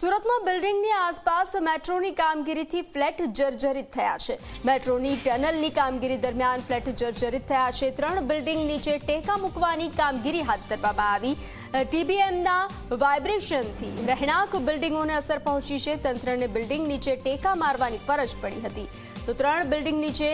સુરતમાં બિલ્ડિંગની આસપાસ મેટ્રોની કામગીરીથી ફ્લેટ જર્જરિત થયા છે। મેટ્રોની ટનલની કામગીરી દરમિયાન ફ્લેટ જર્જરિત થયા છે। 3 બિલ્ડિંગ નીચે ટેકા મૂકવાની કામગીરી હાથ ધરવામાં આવી। ટીબીએમના વાઇબ્રેશનથી રહેણાંક બિલ્ડિંગોને અસર પહોંચી છે। તંત્રને બિલ્ડિંગ નીચે ટેકા મારવાની ફરજ પડી હતી, તો 3 બિલ્ડિંગ નીચે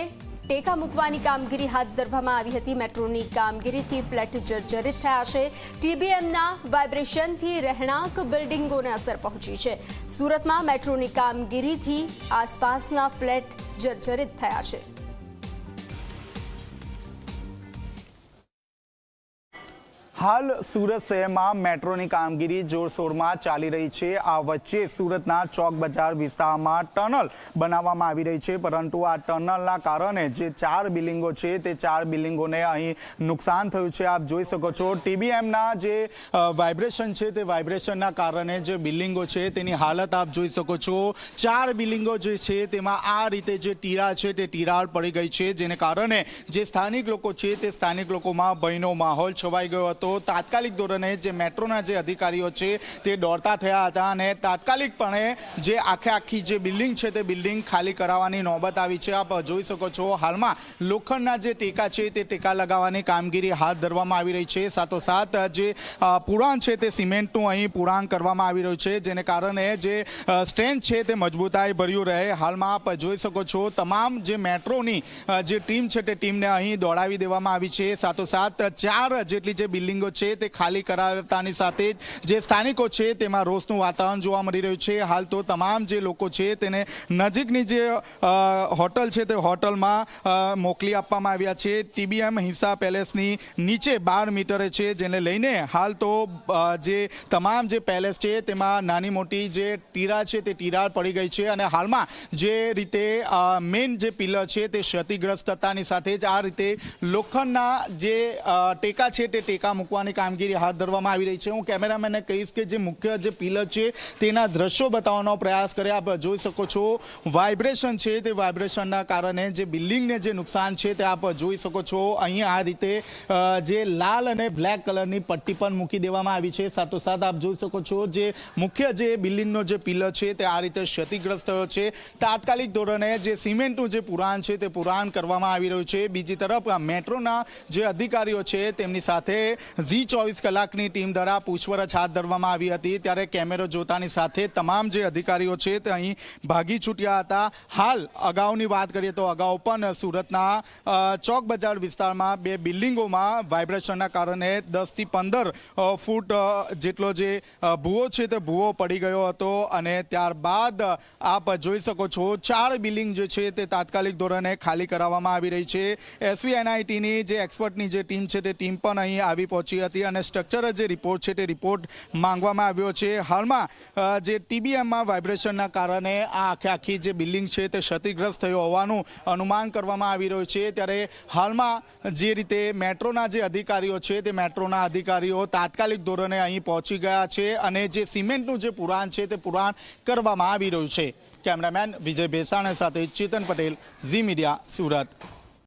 ટેકા મૂકવાની કામગીરી હાથ ધરવામાં આવી હતી। મેટ્રોની કામગીરીથી ફ્લેટ જર્જરિત થયા છે। ટીબીએમના વાઇબ્રેશનથી રહેણાંક બિલ્ડિંગોને અસર પહોંચી છે। સુરતમાં મેટ્રોની કામગીરીથી આસપાસના ફ્લેટ જર્જરિત થયા છે। हाल सूरत शहर में मेट्रो की कामगीरी जोरशोर में चाली रही है। आ वच्चे सूरतना चौक बजार विस्तार में टनल बनावामां आवी रही है, परंतु आ टनलना कारणे जे 4 बिल्डिंगो छे ते 4 बिल्डिंगोने अहीं नुकसान थयुं छे। आप जोई शको छो टीबीएमना जे वाइब्रेशन छे ते वाइब्रेशनना कारणे जे बिल्डिंगो छे तेनी हालत आप जोई शको छो। 4 बिल्डिंगो जे छे तेमां आ रीते जे टीरा छे ते टीराळ पड़ी गई छे, जेने कारणे जे स्थानिक लोको छे ते स्थानिक लोकोमां भयनो माहोल छवाई गयो हतो। तात्कालिक धोरणे जे मेट्रोना जे अधिकारीओ छे ते दौड़ता थया हता अने तात्कालिकपणे जे आखी जे बिल्डिंग छे ते बिल्डिंग खाली कराववानी नौबत आवी छे। आप जोई शको छो हालमां लोखंडना जे टेका छे ते टेका लगाववानी कामगीरी हाथ धरवामां आवी रही छे। साथोसाथ जे पुराण छे ते सीमेंटनुं અહીં પુરાણ કરવામાં આવી રહ્યું છે, જેને કારણે જે સ્ટ્રેન્થ છે તે મજબૂતાઈ ભર્યું રહે। હાલમાં આપ જોઈ શકો છો તમામ જે મેટ્રોની જે ટીમ છે તે ટીમને અહીં દોડાવી દેવામાં આવી છે। સાથોસાથ 4 જેટલી જે બિલ્ડિંગો છે તે ખાલી કરાવતાની સાથે જે સ્થાનિકો છે તેમાં રોષનું વાતાવરણ જોવા મળી રહ્યું છે। હાલ તો તમામ જે લોકો છે તેને નજીકની જે હોટલ છે તે હોટલમાં મોકલી આપવામાં આવ્યા છે। ટીબીએમ હિંસા પેલેસની નીચે 12 મીટરે છે, જેને લઈને હાલ તો જે તમામ જે પેલેસ છે તેમાં નાની મોટી જે ટીરા છે તે ટીરાળ પડી ગઈ છે અને હાલમાં જે રીતે મેઇન જે પિલર છે તે ક્ષતિગ્રસ્ત થતાની સાથે જ આ રીતે લોખંડના જે ટેકા છે તે ટેકા મૂકવાની કામગીરી હાથ ધરવામાં આવી રહી છે। હું કેમેરામેનને કહીશ કે જે મુખ્ય જે પિલર છે તેના દ્રશ્યો બતાવવાનો પ્રયાસ કરે। આપ જોઈ શકો છો વાઇબ્રેશન છે તે વાઇબ્રેશનના કારણે જે બિલ્ડિંગને જે નુકસાન છે તે આપ જોઈ શકો છો। અહીં આ રીતે જે લાલ અને બ્લેક કલરની પટ્ટી પણ મૂકી દેવામાં આવી છે। સાથોસાથ આપ જોઈ શકો છો જે મુખ્ય જે બિલ્ડિંગનો જે પિલર છે તે આ રીતે ક્ષતિગ્રસ્ત થયો છે। તાત્કાલિક ધોરણે જે સિમેન્ટનું જે પુરાણ છે તે પુરાણ કરવામાં આવી રહ્યું છે। બીજી તરફ મેટ્રોના જે અધિકારીઓ છે તેમની સાથે G24 કલાકની ટીમ દ્વારા પૂછપરછ હાથ ધરવામાં આવી હતી, ત્યારે કેમેરો જોતાની સાથે તમામ જે અધિકારીઓ છે તે અહીં ભાગી છૂટ્યા હતા। હાલ અગાઉની વાત કરીએ તો અગાઉ પણ સુરતના ચોક બજાર વિસ્તારમાં 2 બિલ્ડિંગોમાં વાઇબ્રેશનના કારણે 10 થી 15 ફૂટ જેટલો જે ભૂવો છે તે ભૂવો પડી ગયો હતો અને ત્યારબાદ આપ જોઈ શકો છો 4 બિલ્ડિંગ જે છે તે તાત્કાલિક ધોરણે ખાલી કરાવવામાં આવી રહી છે। SVNITની જે એક્સપર્ટની જે ટીમ છે તે ટીમ પણ અહીં આવી પહોંચી હતી અને સ્ટ્રક્ચરલ જે રિપોર્ટ છે તે રિપોર્ટ માંગવામાં આવ્યો છે। હાલમાં જે ટીબીએમમાં વાઇબ્રેશનના કારણે આ આખી જે બિલ્ડિંગ છે તે ક્ષતિગ્રસ્ત થયો હોવાનું અનુમાન કરવામાં આવી રહ્યું છે। ત્યારે હાલમાં જે રીતે મેટ્રોના જે અધિકારીઓ છે તે મેટ્રોના અધિકારીઓ તાત્કાલિક ધોરણે અહીં પહોંચી ગયા છે અને જે સિમેન્ટનું જે પુરાણ છે તે પુરાણ કરવામાં આવી રહ્યું છે। કેમેરામેન વિજય ભેસાણા સાથે ચેતન પટેલ, ઝી મીડિયા, સુરત।